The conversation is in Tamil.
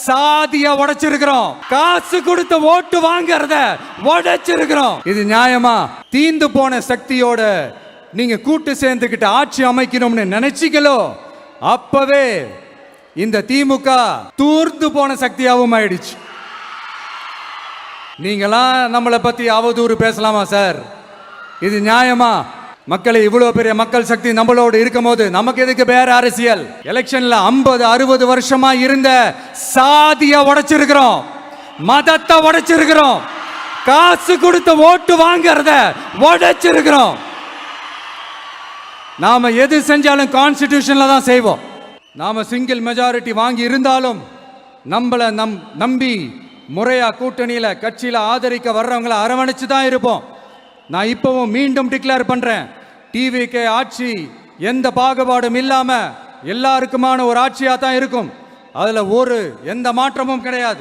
சாதிய உடைச்சிருக்கிறோம். காசு கொடுத்து ஓட்டு வாங்கறத உடைச்சிருக்கிறோம். இது நியாயமா? தீந்து போன சக்தியோட நீங்க கூட்டு சேர்ந்துக்கிட்டு ஆட்சி அமைக்கணும்னு நினைச்சீங்களோ அப்பவே இந்த திமுக தூர்ந்து போன சக்தியாகவும் ஆயிடுச்சு. நீங்களாம் நம்மளை பத்தி அவதூறு பேசலாமா சார்? இது நியாயமா? மக்களை இவ்வளவு பெரிய மக்கள் சக்தி நம்மளோடு இருக்கும் போது நமக்கு எதுக்கு வேற அரசியல்? எலெக்ஷன்ல 50-60 வருஷமா இருந்த சாதிய உடைச்சிருக்கிறோம், மதத்தை உடைச்சிருக்கிறோம், காசு கொடுத்து ஓட்டு வாங்கறத உடைச்சிருக்கிறோம். நாம எது செஞ்சாலும் கான்ஸ்டிடியூஷன்ல தான் செய்வோம். நாம சிங்கிள் மெஜாரிட்டி வாங்கி இருந்தாலும் நம்மள நம்பி முறையா கூட்டணியில கட்சியில ஆதரிக்க வர்றவங்களை அரவணைச்சு தான் இருப்போம். நான் இப்பவும் மீண்டும் டிக்ளேர் பண்றேன், டிவிகே ஆட்சி எந்த பாகுபாடும் இல்லாம எல்லாருக்குமான ஒரு ஆட்சியா தான் இருக்கும். அதுல எந்த மாற்றமும் கிடையாது.